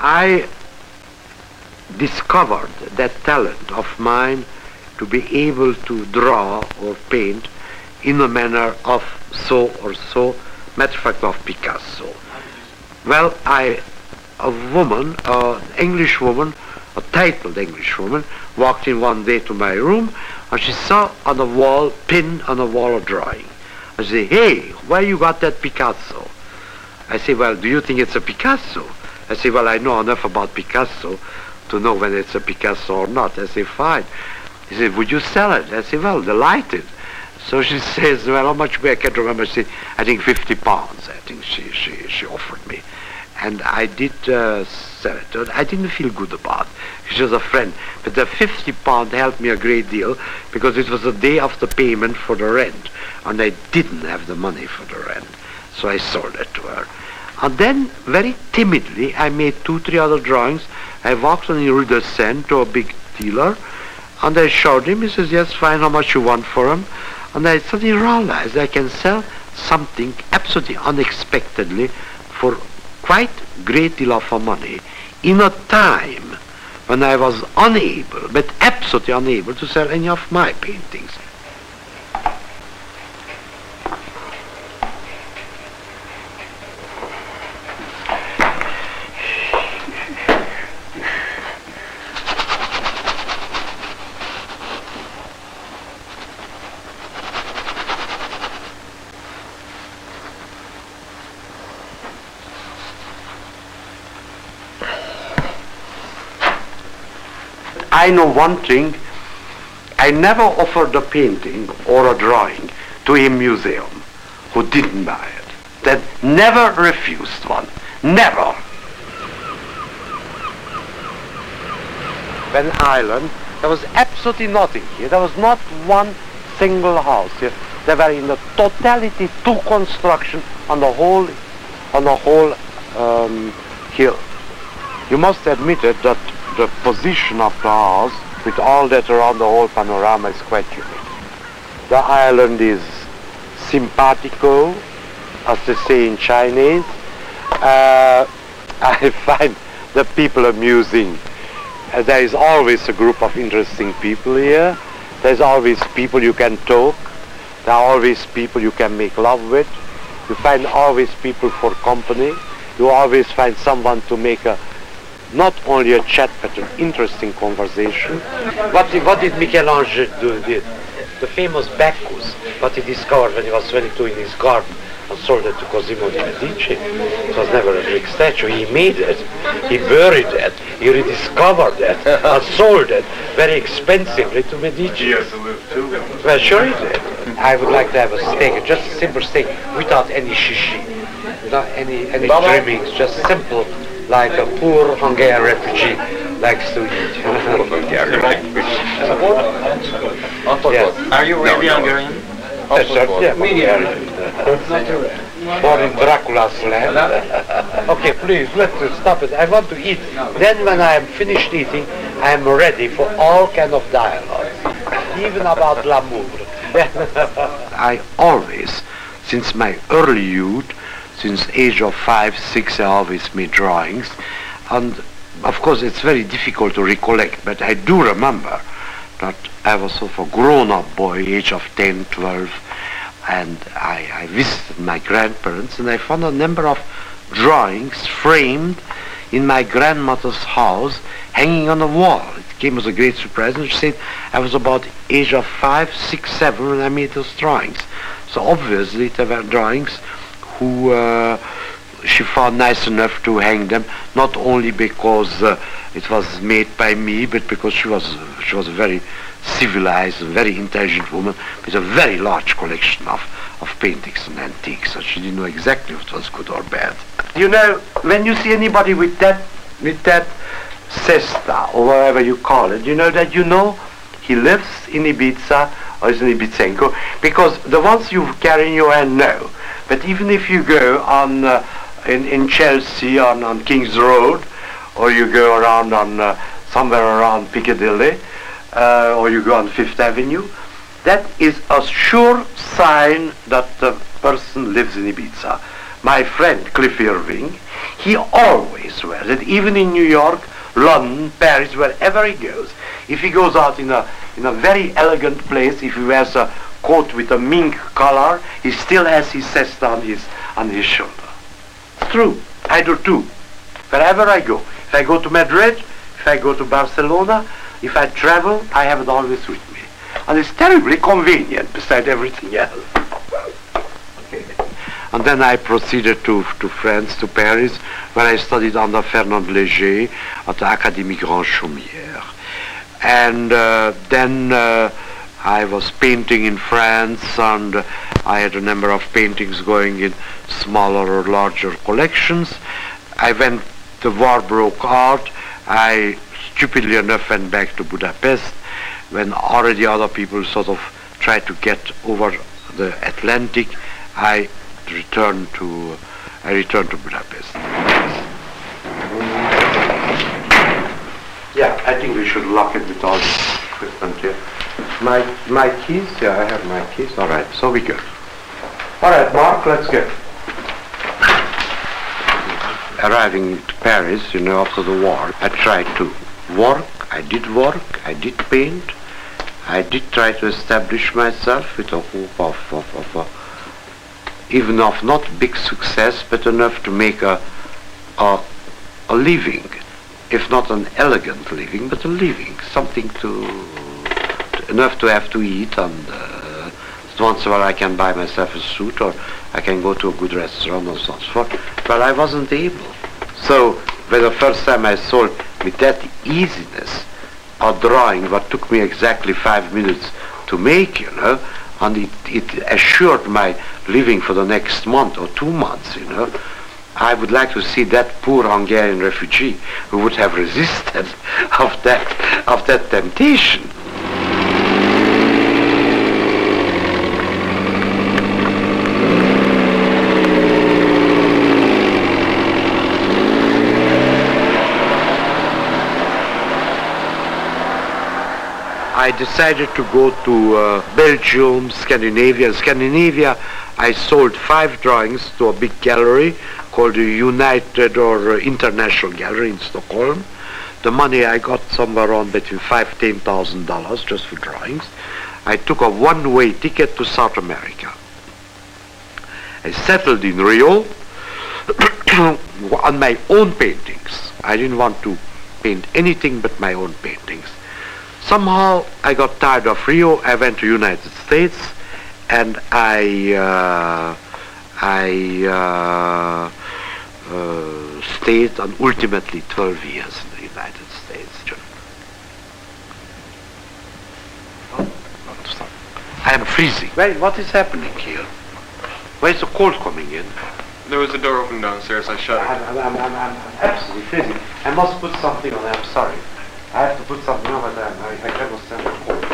I discovered that talent of mine to be able to draw or paint in a manner of so or so, matter of fact of Picasso. Well, a woman, an English woman, a titled English woman, walked in one day to my room and she saw on the wall, pinned on the wall, a drawing. I say, hey, where you got that Picasso? I say, well, do you think it's a Picasso? I say, well, I know enough about Picasso to know whether it's a Picasso or not. I say, fine. He said, would you sell it? I say, well, delighted. So she says, well, how much? I can't remember. She said, I think 50 pounds. I think she offered me. And I did sell it. I didn't feel good about it. She was a friend. But the 50 pound helped me a great deal because it was the day of the payment for the rent. And I didn't have the money for the rent. So I sold it to her. And then, very timidly, I made 2-3 other drawings. I walked on the Rue de Seine to a big dealer, and I showed him. He says, yes, fine, how much you want for them? And I suddenly realized I can sell something absolutely unexpectedly for quite great deal of money in a time when I was unable, but absolutely unable, to sell any of my paintings. I know one thing, I never offered a painting or a drawing to a museum who didn't buy it. That never refused one. Never. When Ireland, there was absolutely nothing here. There was not one single house here. They were in the totality to construction on the whole hill. You must admit it that the position of the house, with all that around the whole panorama, is quite unique. The island is simpatico, as they say in Chinese. I find the people amusing. There is always a group of interesting people here. There's always people you can talk. There are always people you can make love with. You find always people for company. You always find someone to make not only a chat, but an interesting conversation. What did Michelangelo do? The famous Bacchus, what he discovered when he was 22 in his garden and sold it to Cosimo de' Medici. It was never a Greek statue. He made it, he buried it, he rediscovered it, and sold it very expensively to Medici. He has to live too. Well, sure he did. I would like to have a steak, just a simple steak, without any shishi, without any trimmings, just simple, like a poor Hungarian refugee likes to eat. Yes. Are you really Hungarian? Yes, sir. Yeah, Hungarian. Born in Dracula's land. Okay, please, let's stop it. I want to eat. Then when I am finished eating, I am ready for all kind of dialogue, even about l'amour. I always, since my early youth, since age of 5, 6, I always made drawings. And of course it's very difficult to recollect, but I do remember that I was sort of a grown-up boy, age of 10, 12, and I visited my grandparents, and I found a number of drawings framed in my grandmother's house, hanging on the wall. It came as a great surprise, and she said I was about age of 5, 6, 7 when I made those drawings. So obviously there were drawings who she found nice enough to hang them, not only because it was made by me, but because she was a very civilized and very intelligent woman with a very large collection of paintings and antiques, so she didn't know exactly what was good or bad. You know, when you see anybody with that cesta, or whatever you call it, you know he lives in Ibiza or is in Ibizenko, because the ones you carry in your hand, no. But even if you go on in Chelsea on King's Road, or you go around on somewhere around Piccadilly, or you go on Fifth Avenue, that is a sure sign that the person lives in Ibiza. my friend Cliff Irving, he always wears it, even in New York, London, Paris, wherever he goes. If he goes out in a very elegant place, if he wears a coat with a mink collar, he still has his cesta on his shoulder. It's true. I do too. Wherever I go. If I go to Madrid, if I go to Barcelona, if I travel, I have it always with me. And it's terribly convenient beside everything else. Okay. And then I proceeded to France, to Paris, where I studied under Fernand Léger at the Académie Grand Chaumière. And then I was painting in France, and I had a number of paintings going in smaller or larger collections. The war broke out. I stupidly enough went back to Budapest when already other people sort of tried to get over the Atlantic. I returned to Budapest. Yeah, I think we should lock it with all this equipment here. My keys? Yeah, I have my keys. All right, so we go. All right, Mark, let's go. Arriving to Paris, after the war, I tried to work. I did paint. I did try to establish myself with a hope of even of not big success, but enough to make a living, if not an elegant living, but a living, something enough to have to eat, and once in a while I can buy myself a suit, or I can go to a good restaurant, or so forth. But I wasn't able. So, for the first time I saw with that easiness a drawing what took me exactly 5 minutes to make, and it assured my living for the next month or 2 months, I would like to see that poor Hungarian refugee who would have resisted of that temptation. I decided to go to Belgium, Scandinavia. In Scandinavia, I sold 5 drawings to a big gallery called the United or International Gallery in Stockholm. The money I got somewhere around between $5,000 and $10,000 just for drawings. I took a one-way ticket to South America. I settled in Rio on my own paintings. I didn't want to paint anything but my own paintings. Somehow I got tired of Rio. I went to United States, and I stayed and ultimately 12 years in the United States. I am freezing. Wait, what is happening here? Where's the cold coming in? There was a door open downstairs. I shut it. I'm absolutely freezing. I must put something on. I'm sorry. I have to put something on, but I cannot stand the cold.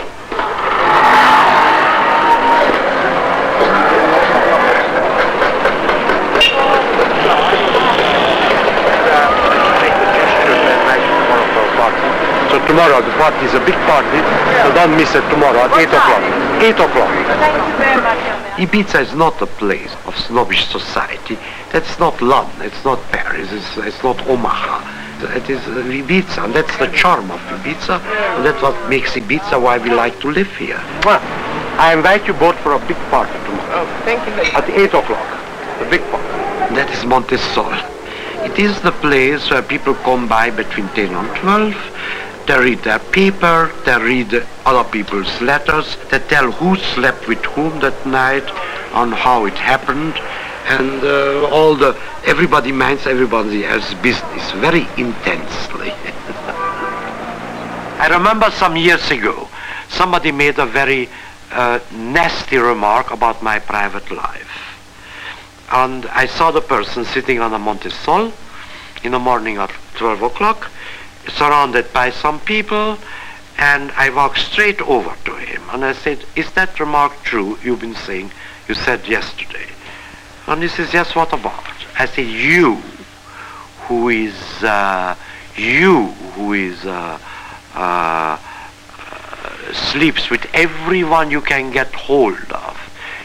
So tomorrow the party is a big party, so don't miss it tomorrow at 8 o'clock. 8 o'clock. Thank you very much, Elmyr. Ibiza is not a place of snobbish society. That's not London, it's not Paris, it's not Omaha. It is Ibiza, and that's the charm of Ibiza, and that's what makes Ibiza why we like to live here. Well, I invite you both for a big party tomorrow. Oh, thank you. At 8 o'clock, the big party. That is Montesol. It is the place where people come by between 10 and 12. They read their paper, they read other people's letters, they tell who slept with whom that night, and how it happened, and everybody minds everybody else's business very intensely. I remember some years ago, somebody made a very nasty remark about my private life. And I saw the person sitting on a Montesol in the morning at 12 o'clock, surrounded by some people, and I walked straight over to him and I said, "Is that remark true you said yesterday?" And he says, "Yes, what about?" I said, you who sleeps with everyone you can get hold of,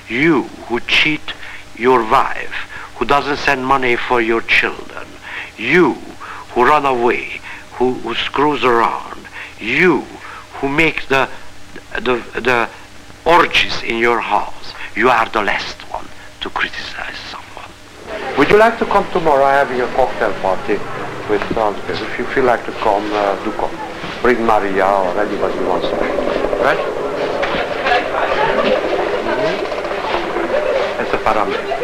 you who cheat your wife, who doesn't send money for your children, you who run away, who screws around, you who make the orgies in your house, you are the last one to criticize someone. Would you like to come tomorrow? I'm having a cocktail party with all the people. If you feel like to come, do come. Bring Maria or anybody who wants to come. Right? As a paramedic.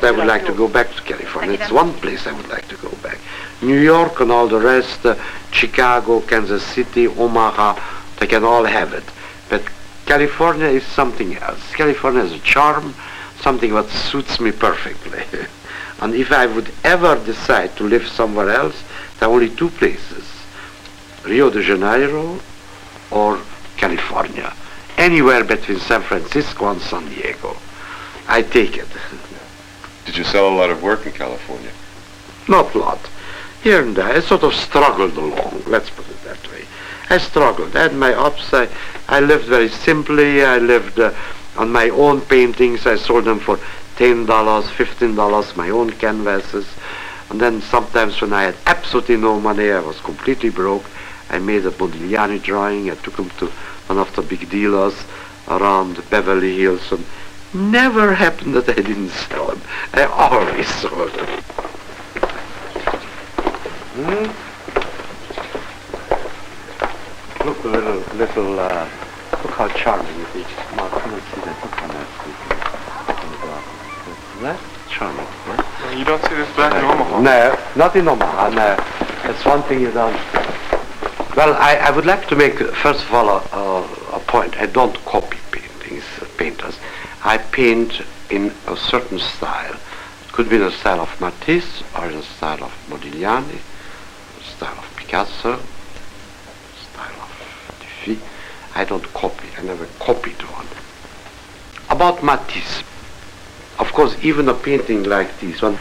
I would like to go back to California. It's one place I would like to go back. New York and all the rest, Chicago, Kansas City, Omaha, they can all have it. But California is something else. California has a charm, something that suits me perfectly. And if I would ever decide to live somewhere else, there are only two places, Rio de Janeiro or California. Anywhere between San Francisco and San Diego. I take it. Did you sell a lot of work in California? Not a lot. Here and there, I sort of struggled along, let's put it that way. I struggled. I had my ups. I lived very simply. I lived on my own paintings. I sold them for $10, $15, my own canvases. And then sometimes when I had absolutely no money, I was completely broke, I made a Modigliani drawing. I took them to one of the big dealers around Beverly Hills, and never happened that I didn't sell them. I always sold them. Look, look how charming it is. Mark, come and see that. Look how nice it is. Isn't that charming? Yeah? You don't see this back in Omaha? No, not in Omaha. No. That's one thing you don't. Well, I would like to make, first of all, a point. I don't copy painters. I paint in a certain style. It could be in the style of Matisse, or in the style of Modigliani, style of Picasso, style of Dufy. I don't copy. I never copied one. About Matisse, of course, even a painting like this one,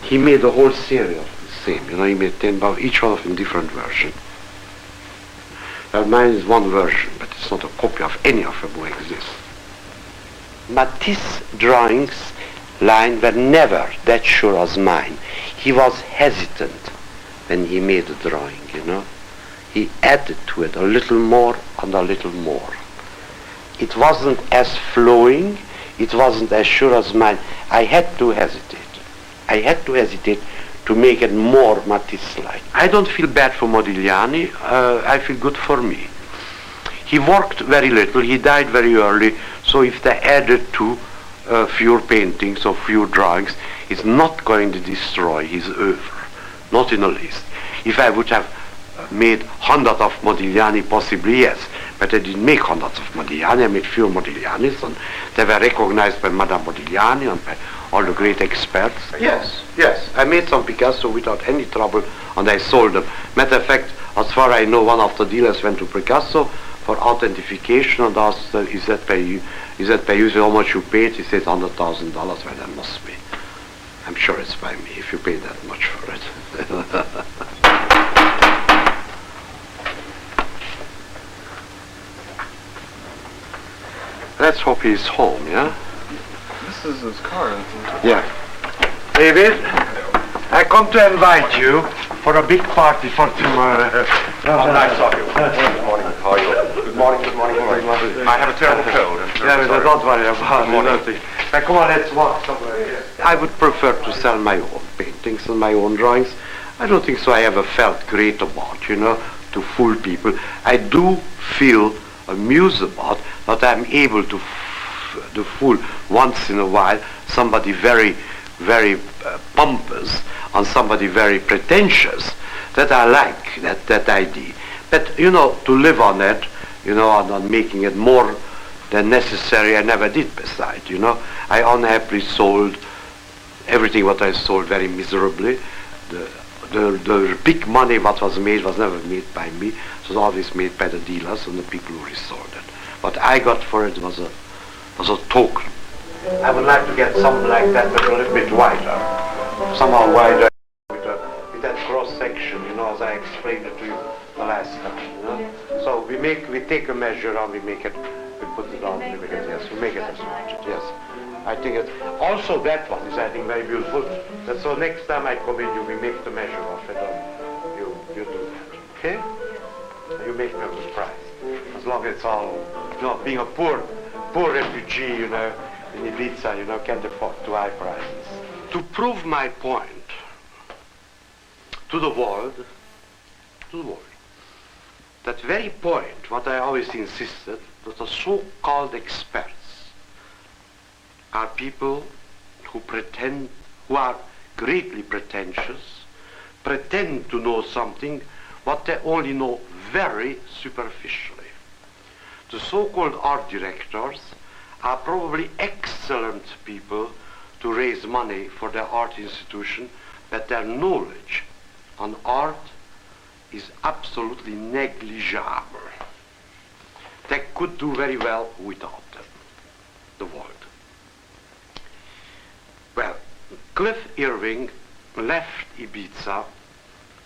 he made a whole series of the same. You know, he made 10 of each one of in different version. Well, mine is one version, but it's not a copy of any of them who exist. Matisse drawings line were never that sure as mine. He was hesitant when he made a drawing, you know. He added to it a little more and a little more. It wasn't as flowing, it wasn't as sure as mine. I had to hesitate. I had to hesitate to make it more Matisse-like. I don't feel bad for Modigliani, I feel good for me. He worked very little, he died very early, so if they added to fewer paintings or fewer drawings, it's not going to destroy his oeuvre, not in the least. If I would have made hundreds of Modigliani, possibly yes, but I didn't make hundreds of Modigliani, I made few Modiglianis, and they were recognized by Madame Modigliani and by all the great experts. Yes, I made some Picasso without any trouble, and I sold them. Matter of fact, as far as I know, one of the dealers went to Picasso for authentication and asked, is that by you, how much you paid? He said $100,000. Well, that must be. I'm sure it's by me, if you paid that much for it. Let's hope he's home, yeah? This is his car, isn't it? Yeah. David, I come to invite you for a big party for tomorrow. Nice of you. Good morning. How are you? Good morning. I have a terrible cold. Yeah, but don't worry about it. Now, come on, let's walk somewhere. I would prefer to sell my own paintings and my own drawings. I don't think so I ever felt great about, you know, to fool people. I do feel amused about that I'm able to fool once in a while somebody very, very pompous and somebody very pretentious. That I like, that idea. But, you know, to live on it, you know, and on making it more than necessary, I never did beside, you know. I unhappily sold everything what I sold very miserably. The big money what was made was never made by me. It was always made by the dealers and the people who resold it. What I got for it was a token. I would like to get something like that, but a little bit wider. Somehow wider with that cross section, you know, as I explained it to you the last time, you know. So we take a measure and we make it a put it on the because yes, we make it as budget, yes. I think it, also that one is, I think, very beautiful. And so next time I come in, you will make the measure of it, and you do that, okay? You make me surprised. As long as it's all, being a poor refugee, in Ibiza, can't afford too high prices. To prove my point to the world, that very point, what I always insisted, that the so-called experts are people who are greatly pretentious, pretend to know something, what they only know very superficially. The so-called art directors are probably excellent people to raise money for their art institution, but their knowledge on art is absolutely negligible. They could do very well without them, the world. Well, Cliff Irving left Ibiza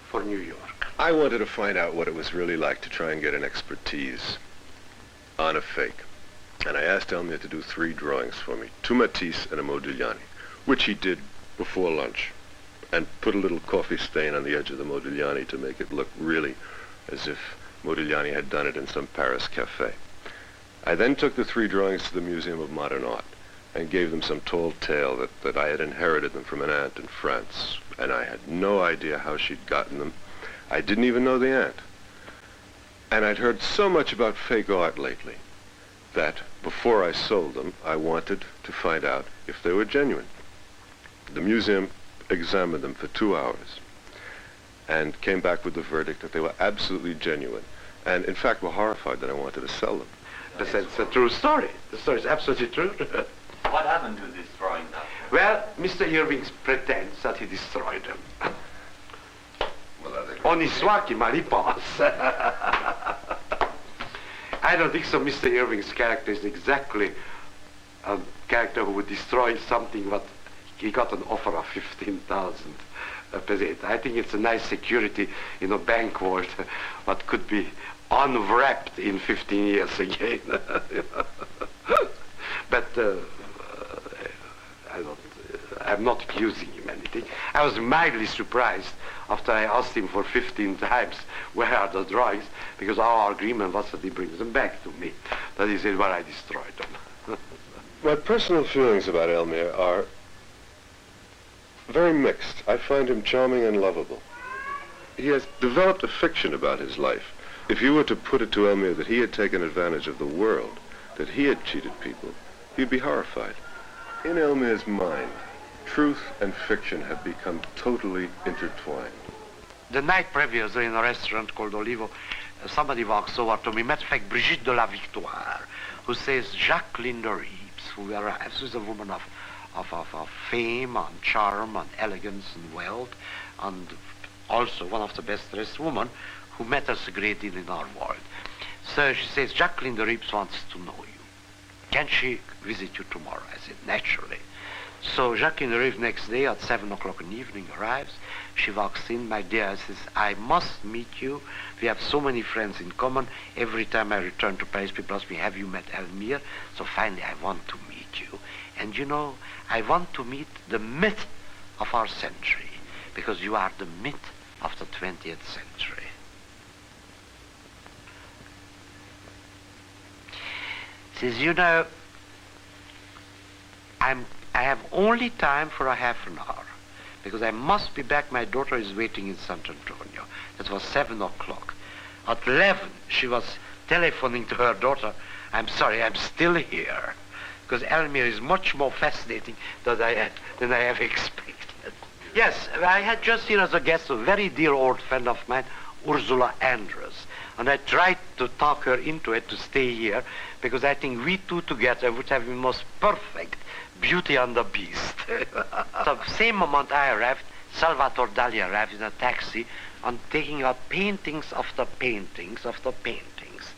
for New York. I wanted to find out what it was really like to try and get an expertise on a fake. And I asked Elmyr to do 3 drawings for me, 2 Matisse and a Modigliani, which he did before lunch, and put a little coffee stain on the edge of the Modigliani to make it look really as if Modigliani had done it in some Paris cafe. I then took the 3 drawings to the Museum of Modern Art and gave them some tall tale that I had inherited them from an aunt in France, and I had no idea how she'd gotten them. I didn't even know the aunt. And I'd heard so much about fake art lately that before I sold them, I wanted to find out if they were genuine. The museum examined them for 2 hours and came back with the verdict that they were absolutely genuine, and in fact were horrified that I wanted to sell them. It's a true story. The story is absolutely true. What happened to this drawing now? Well, Mr. Irving pretends that he destroyed them. On his swaki maripas. I don't think so. Mr. Irving's character is exactly a character who would destroy something what he got an offer of 15,000 pesetas. I think it's a nice security in a bank vault what could be unwrapped in 15 years again. But I'm not accusing him anything. I was mildly surprised after I asked him for 15 times where are the drawings, because our agreement was that he brings them back to me. That he said, well, I destroyed them. My personal feelings about Elmyr are very mixed. I find him charming and lovable. He has developed a fiction about his life. If you were to put it to Elmyr that he had taken advantage of the world, that he had cheated people, he'd be horrified. In Elmyr's mind, truth and fiction have become totally intertwined. The night previous in a restaurant called Olivo, somebody walks over to me, matter of fact, Brigitte de la Victoire, who says Jacqueline de Reeves, who arrives, who's a woman of fame and charm and elegance and wealth, and also one of the best dressed women who matters a great deal in our world. So she says, Jacqueline de Reeves wants to know you. Can she visit you tomorrow? I said, naturally. So Jacqueline de Reeves next day at 7 o'clock in the evening arrives. She walks in, my dear, says, I must meet you. We have so many friends in common. Every time I return to Paris, people ask me, have you met Elmyr? So finally I want to meet you. And I want to meet the myth of our century, because you are the myth of the 20th century. Says, I have only time for a half an hour, because I must be back. My daughter is waiting in San Antonio. That was 7 o'clock. At 11, she was telephoning to her daughter, I'm sorry, I'm still here. Because Elmyr is much more fascinating than I have expected. Yes, I had just here as a guest a very dear old friend of mine, Ursula Andress. And I tried to talk her into it to stay here, because I think we two together would have the most perfect Beauty and the Beast. The same moment I arrived, Salvatore Dali arrived in a taxi and taking out paintings of the paintings of the paintings.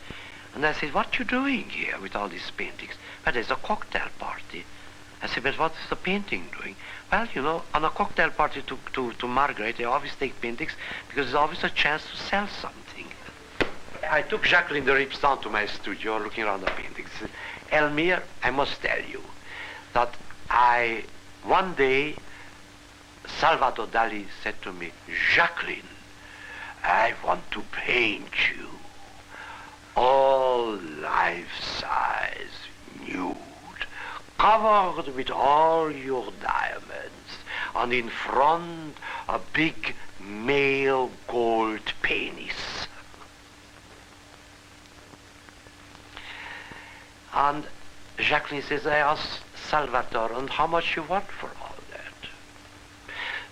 And I said, what are you doing here with all these paintings? Well, there's a cocktail party. I said, but what is the painting doing? Well, on a cocktail party to Margaret, they always take paintings because there's always a chance to sell something. I took Jacqueline de Rips down to my studio, looking around the paintings. Elmyr, I must tell you that one day, Salvador Dali said to me, Jacqueline, I want to paint you all life-size, nude, covered with all your diamonds, and in front a big male gold penis. And Jacqueline says, I asked Salvatore, and how much you want for all that?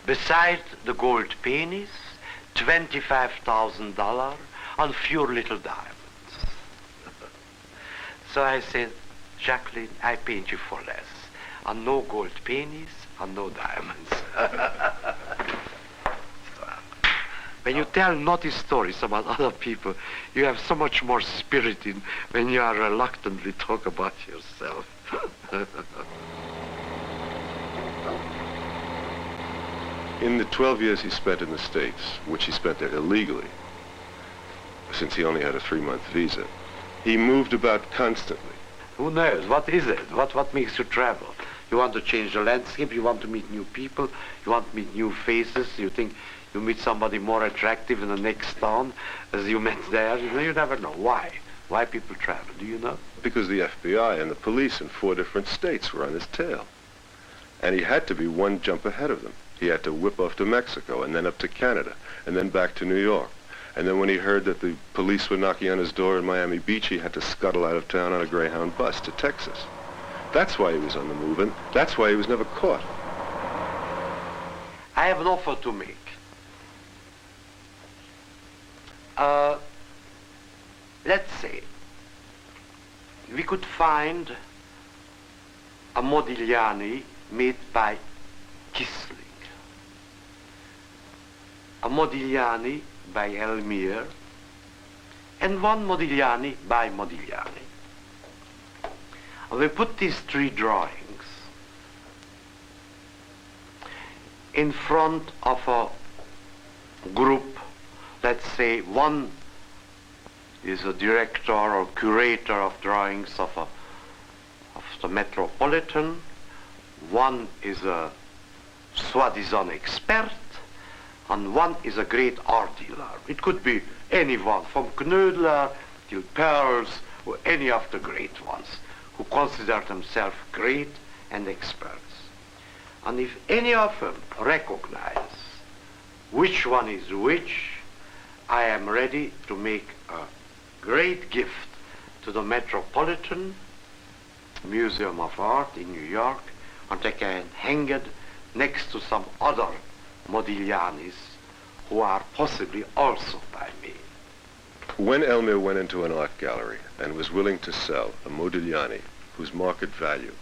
Besides the gold penis, $25,000 and few little diamonds. So I said, Jacqueline, I paint you for less. And no gold penis and no diamonds. When you tell naughty stories about other people, you have so much more spirit in when you are reluctantly talk about yourself. In the 12 years he spent in the States, which he spent there illegally, since he only had a 3-month visa, he moved about constantly. Who knows? What is it? What makes you travel? You want to change the landscape, you want to meet new people, you want to meet new faces, you think you meet somebody more attractive in the next town as you met there. You never know. Why? Why people travel? Do you know? Because the FBI and the police in 4 different states were on his tail. And he had to be one jump ahead of them. He had to whip off to Mexico and then up to Canada and then back to New York. And then when he heard that the police were knocking on his door in Miami Beach, he had to scuttle out of town on a Greyhound bus to Texas. That's why he was on the move, and that's why he was never caught. I have an offer to make. Let's say we could find a Modigliani made by Kissling, a Modigliani by Elmyr, and one Modigliani by Modigliani. And we put these 3 drawings in front of a group. Let's say one is a director or curator of drawings of the Metropolitan, one is a soi-disant expert, and one is a great art dealer. It could be anyone, from Knödler till Pearls, or any of the great ones who consider themselves great and experts. And if any of them recognize which one is which, I am ready to make a great gift to the Metropolitan Museum of Art in New York, and I can hang it next to some other Modiglianis who are possibly also by me. When Elmyr went into an art gallery and was willing to sell a Modigliani whose market value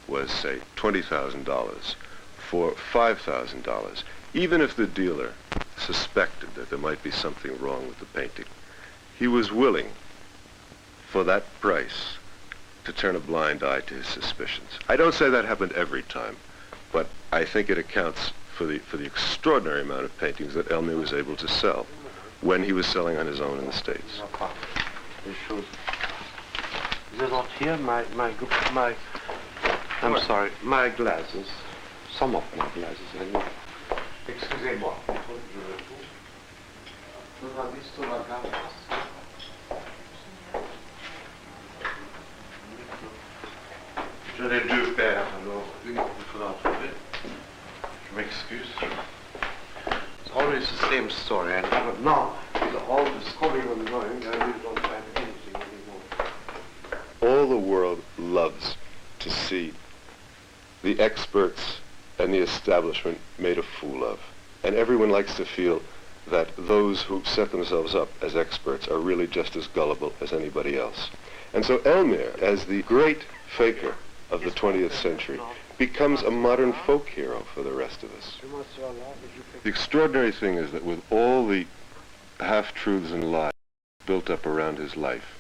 was, say, $20,000 for $5,000, even if the dealer suspected that there might be something wrong with the painting, he was willing, for that price, to turn a blind eye to his suspicions. I don't say that happened every time, but I think it accounts for the extraordinary amount of paintings that Elmyr was able to sell when he was selling on his own in the States. They're not here, I'm sorry, my glasses. Some of my glasses, I know. Excusez-moi. Vous avez visto la gamme? J'en ai 2 paires, alors une il faudra trouver. Je m'excuse. It's always the same story. I never, now, with all this coming and going, I really don't find anything anymore. All the world loves to see the experts and the establishment made a fool of. And everyone likes to feel that those who set themselves up as experts are really just as gullible as anybody else. And so Elmyr, as the great faker of the 20th century, becomes a modern folk hero for the rest of us. The extraordinary thing is that with all the half-truths and lies built up around his life,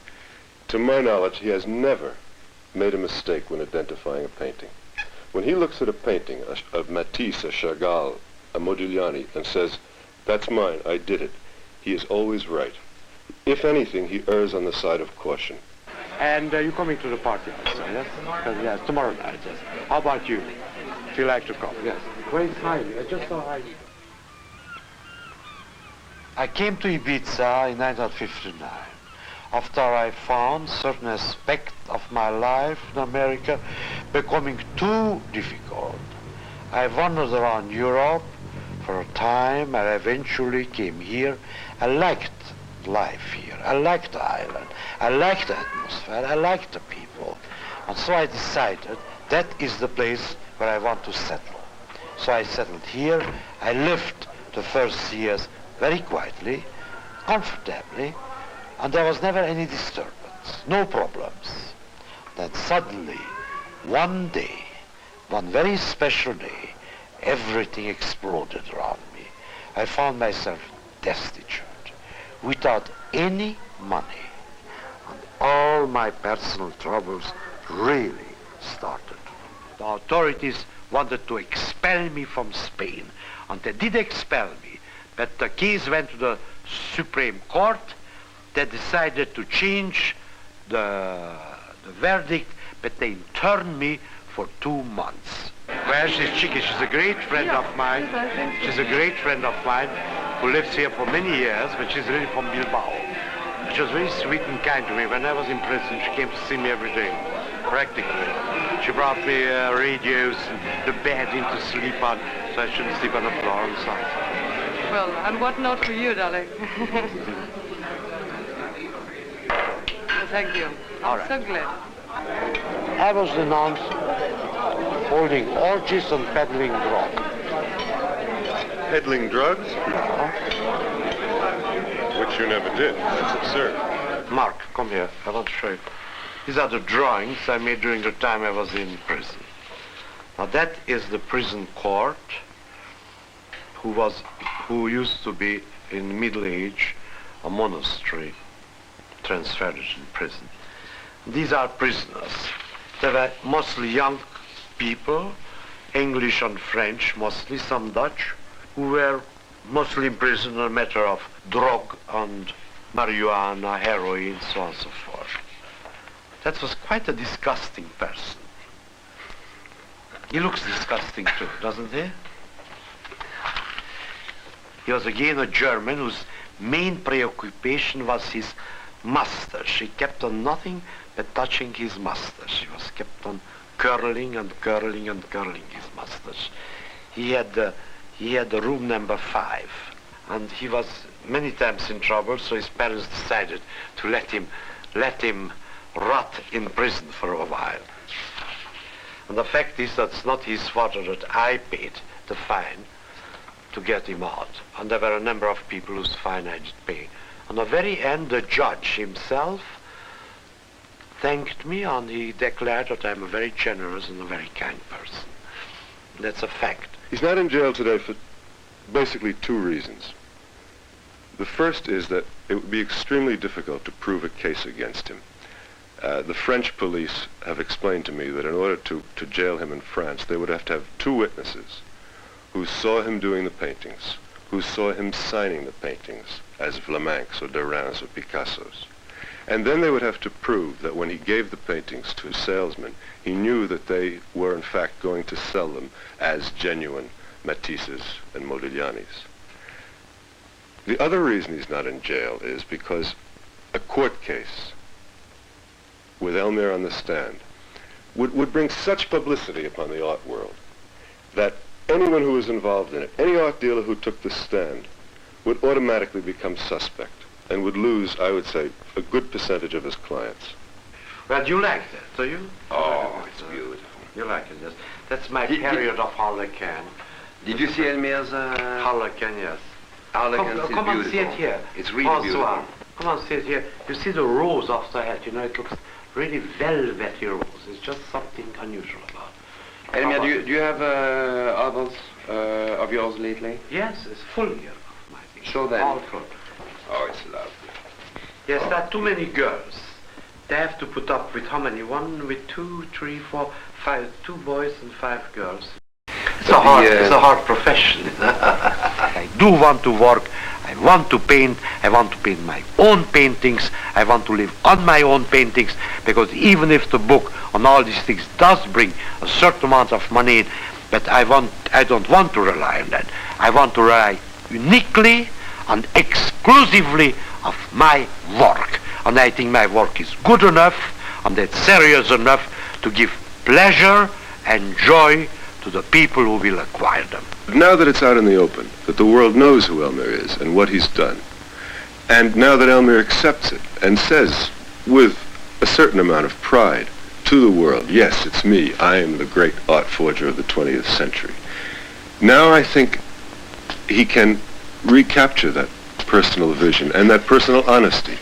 to my knowledge, he has never made a mistake when identifying a painting. When he looks at a painting, a Matisse, a Chagall, a Modigliani, and says, "That's mine, I did it," he is always right. if anything, he errs on the side of caution. And you're coming to the party also, yes? Yes, tomorrow night, yes. How about you? If you like to come, yes. Great time, just so high. I came to Ibiza in 1959 after I found certain aspects of my life in America becoming too difficult. I wandered around Europe for a time and eventually came here. I liked life here. I liked the island. I liked the atmosphere. I liked the people. And so I decided that is the place where I want to settle. So I settled here. I lived the first years very quietly, comfortably, and there was never any disturbance, no problems. Then suddenly, one day, one very special day, everything exploded around me. I found myself destitute, without any money, and all my personal troubles really started. The authorities wanted to expel me from Spain, and they did expel me, but the case went to the Supreme Court. They decided to change the verdict, but they interned me for 2 months. Well, she's Chicky. She's a great friend of mine. She's a great friend of mine who lives here for many years, but she's really from Bilbao. She was very sweet and kind to me. When I was in prison, she came to see me every day, practically. She brought me radios and the bed in to sleep on, so I shouldn't sleep on the floor and so on. Well, and what not for you, darling? Well, thank you. All I'm right. so glad. I was denounced holding orgies and peddling drugs. Peddling drugs? Which you never did. That's absurd. Mark, come here. I want to show you. These are the drawings I made during the time I was in prison. Now that is the prison court who used to be in Middle Age a monastery, transferred in prison. These are prisoners. They were mostly young people, English and French, mostly some Dutch, who were mostly in prison on a matter of drug and marijuana, heroin, so on and so forth. That was quite a disgusting person. He looks disgusting too, doesn't he? He was again a German whose main preoccupation was his mustache. He kept on nothing but touching his mustache. He was kept on curling and curling and curling his mustache. He had the room number 5, and he was many times in trouble, so his parents decided to let him rot in prison for a while. And the fact is that it's not his fault that I paid the fine to get him out. And there were a number of people whose fine I did pay. On the very end, the judge himself thanked me, and he declared that I'm a very generous and a very kind person. That's a fact. He's not in jail today for basically 2 reasons. The first is that it would be extremely difficult to prove a case against him. The French police have explained to me that in order to jail him in France, they would have to have 2 witnesses who saw him doing the paintings, who saw him signing the paintings as Vlaminck's or Derain's or Picasso's. And then they would have to prove that when he gave the paintings to a salesman, he knew that they were in fact going to sell them as genuine Matisses and Modiglianis. The other reason he's not in jail is because a court case with Elmyr on the stand would bring such publicity upon the art world that anyone who was involved in it, any art dealer who took the stand, would automatically become suspect and would lose, I would say, a good percentage of his clients. Well, you like that, do you? Oh, it's beautiful. You like it, yes. That's my period of Harlequin. Did you see Elmyr's Harlequin, yes. Harlequin? It's Come and see it beautiful. here. It's really François, beautiful. come and see it here. You see the rose of the hat, you know, it looks really velvety rose. It's just something unusual about it. Elmyr, do you have others of yours lately? Yes, it's full here of my things. Show them. All full. Oh, it's lovely. Yes, there are too many girls. They have to put up with how many? 1 with 2, 3, 4, 5, 2 boys and 5 girls. It's a hard profession. I do want to work. I want to paint. I want to paint my own paintings. I want to live on my own paintings, because even if the book on all these things does bring a certain amount of money in, but I don't want to rely on that. I want to rely uniquely and exclusively of my work. And I think my work is good enough and it's serious enough to give pleasure and joy to the people who will acquire them. Now that it's out in the open, that the world knows who Elmyr is and what he's done, and now that Elmyr accepts it and says with a certain amount of pride to the world, yes, it's me, I am the great art forger of the 20th century. Now I think he can recapture that personal vision and that personal honesty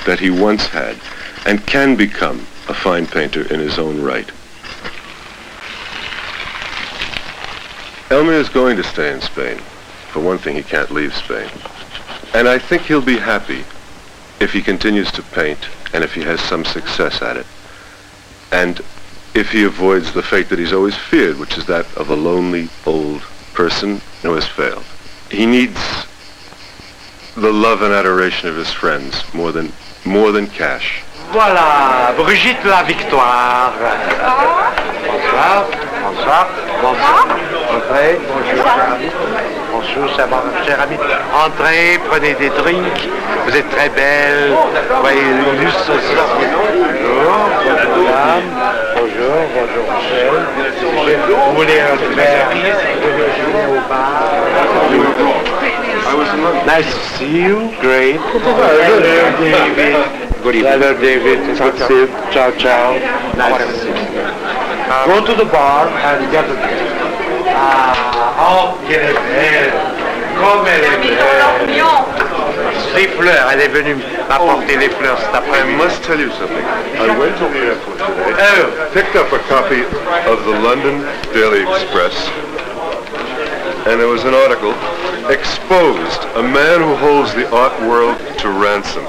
that he once had, and can become a fine painter in his own right. Elmyr is going to stay in Spain. For one thing, he can't leave Spain. And I think he'll be happy if he continues to paint and if he has some success at it. And if he avoids the fate that he's always feared, which is that of a lonely old person who has failed. He needs the love and adoration of his friends more than cash. Voilà, Brigitte la victoire. Bonsoir, bonsoir, bonsoir. Entrez, bonjour, cher ami. Bonjour, cher ami. Entrez, prenez des drinks. Vous êtes très belle. Voyez illustre ce soir. Bonjour, bonjour, madame. Bonjour, bonjour, Michel. Vous voulez un verre? Vous voulez jouer au bar? Nice to see you. Great. Hello, David. Good evening. Hello, David. Good to see you. Ciao, ciao. Nice to see you. Go to the bar and get a drink. Oh, qu'elle est belle. Comme elle est belle. Les fleurs, elle est venue m'apporter les fleurs cet I après-midi. must tell you something. I went to the airport today, picked up a copy of the London Daily Express, and there was an article, Exposed, a man who holds the art world to ransom.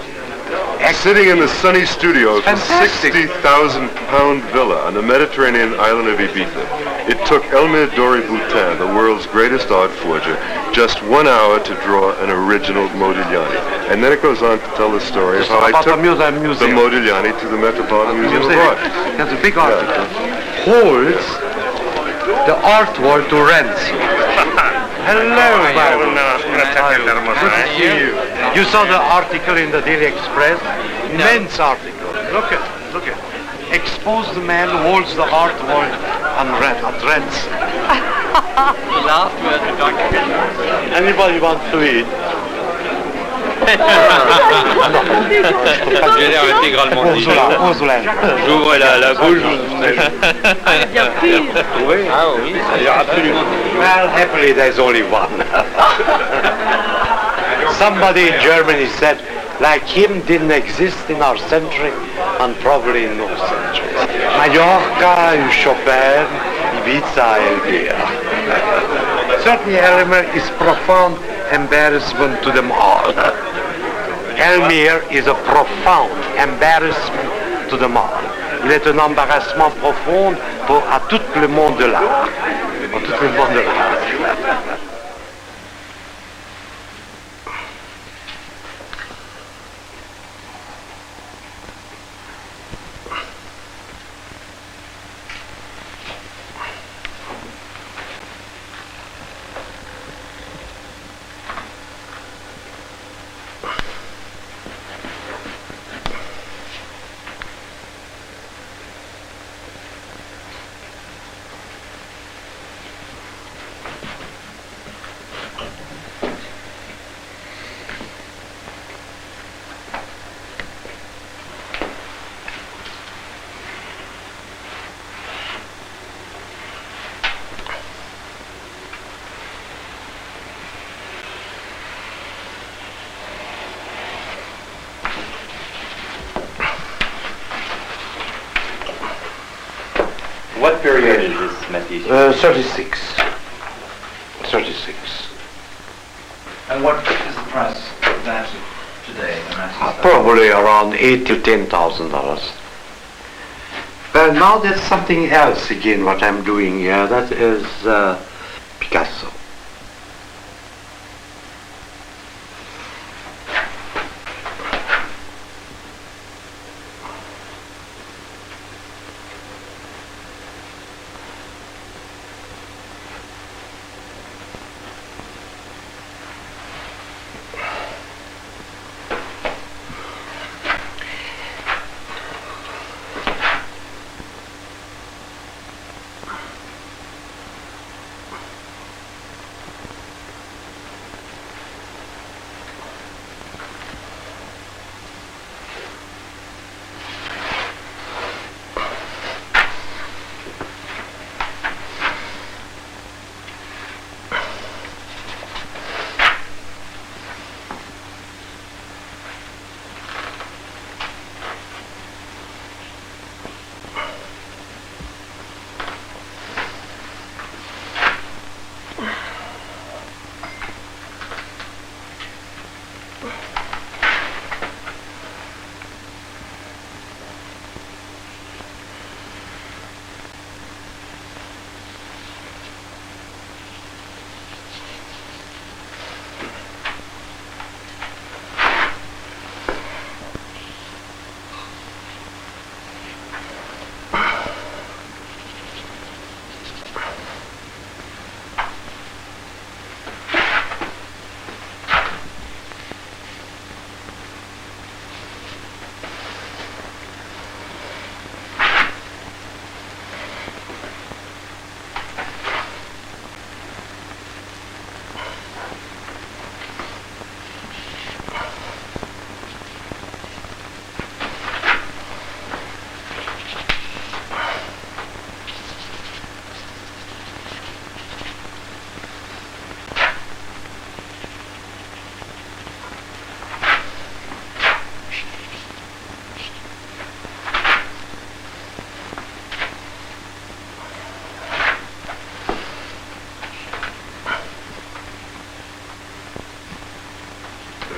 Sitting in the sunny studio of a Fantastic. £60,000 villa on the Mediterranean island of Ibiza, it took Elmyr Boutin, the world's greatest art forger, just 1 hour to draw an original Modigliani. And then it goes on to tell the story of how I About took the the museum. Modigliani to the Metropolitan Museum of Art. There's a big article. Holds the art world to ransom. Hello, Bible. Good to see you. You saw the article in the Daily Express? Immense article. Look at it, look at it. Expose the man who holds the art world at ransom. Anybody want to eat? J'ai l'air intégralement dit. Ursula. J'ouvre la bouche. Oui. Ah oui, ça a l'air absolument. Well, happily there's only one. Somebody in Germany said, like him didn't exist in our century and probably in no century. Mallorca, Chopin, Ibiza, Elmyr. Certainly Elmyr is profound embarrassment to them all. Elmyr is a profound embarrassment to them all. Il est un embarrassement profond à tout le monde de l'art. À tout le monde de l'art. What period is this Matisse? 36. 36. And what is the price of that today? The Matisse? Probably around $8,000 to $10,000. Well, now there's something else again what I'm doing here. That is Picasso.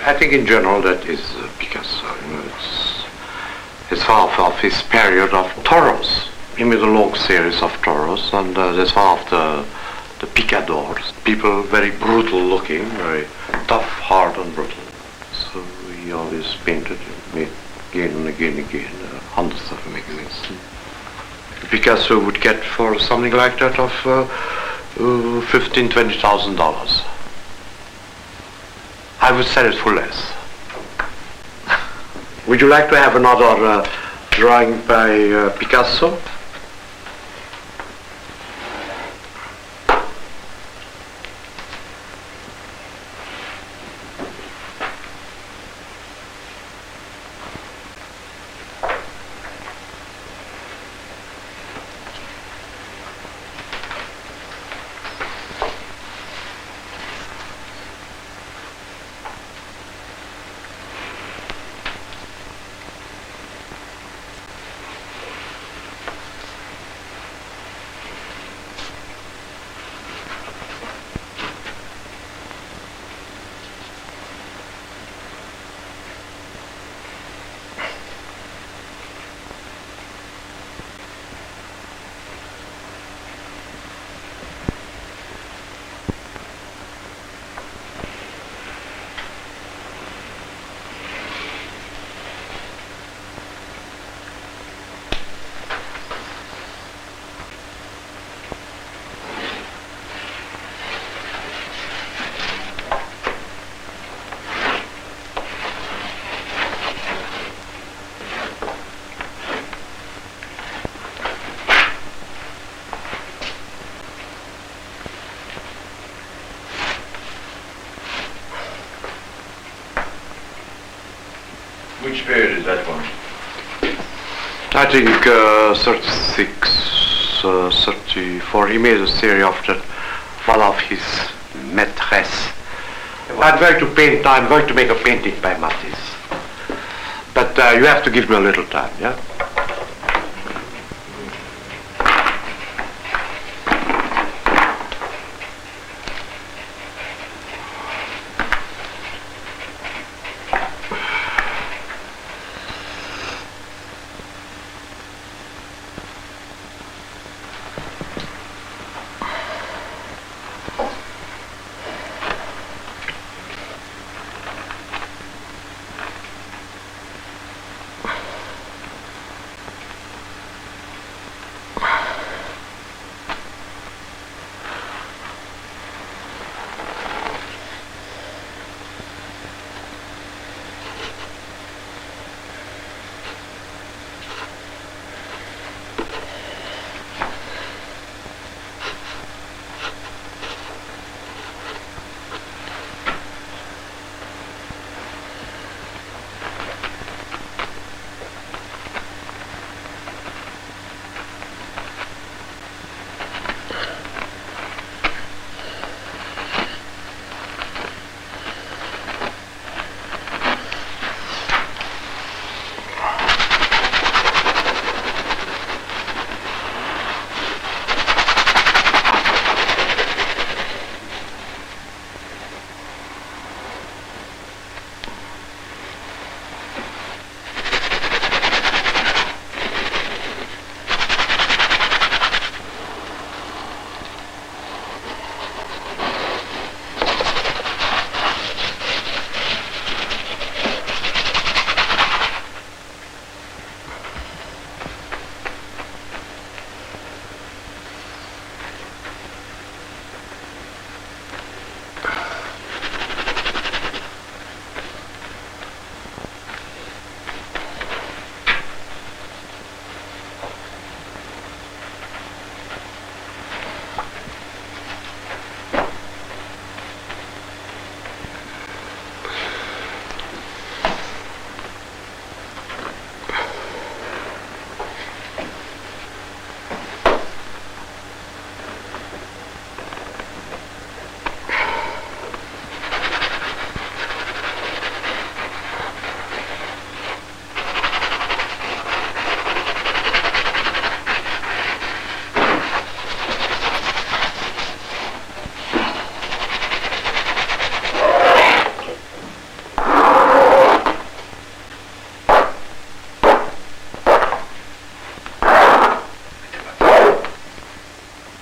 I think in general that is Picasso. It's half of his period of Toros. He made a long series of Toros, and that's half the picadors. People very brutal looking, very tough, hard, and brutal. So he always painted, made again and again and again, hundreds of magazines. Picasso would get for something like that of $15,000-$20,000. I would sell it for less. Would you like to have another drawing by Picasso? Which period is that one? I think 36, 34. He made a series of that, one of his maîtresses. I'm going to paint. I'm going to make a painting by Matisse. But you have to give me a little time, yeah?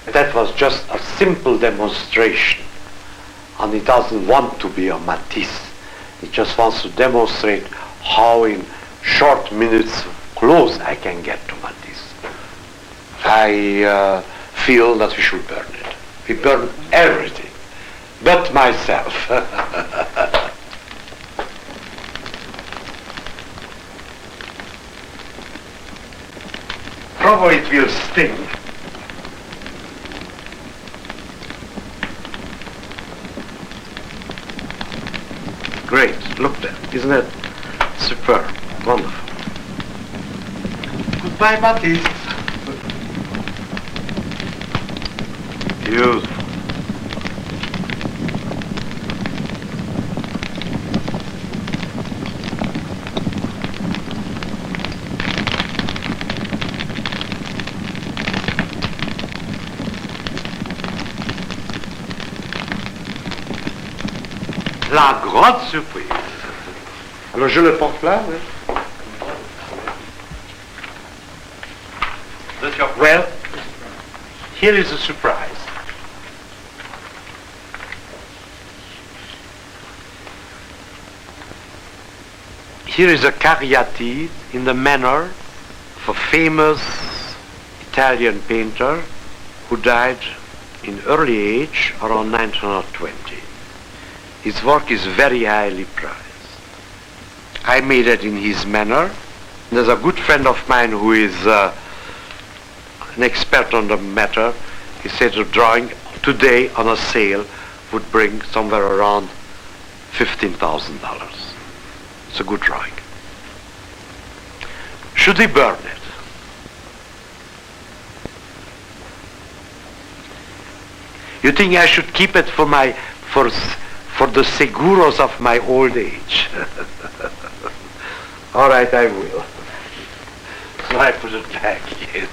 That was just a simple demonstration. And he doesn't want to be a Matisse. He just wants to demonstrate how in short minutes close I can get to Matisse. I feel that we should burn it. We burn everything, but myself. Probably it will sting. Great, look there. Isn't it superb? Wonderful. Goodbye, Matisse. Beautiful. La grande surprise. Alors je le porte là, oui. Well, here is a surprise. Here is a caryatide in the manner of a famous Italian painter who died in early age around 1920. His work is very highly prized. I made it in his manner. There's a good friend of mine who is an expert on the matter. He said the drawing today on a sale would bring somewhere around $15,000. It's a good drawing. Should he burn it? You think I should keep it for the seguros of my old age? All right, I will. So I put it back in.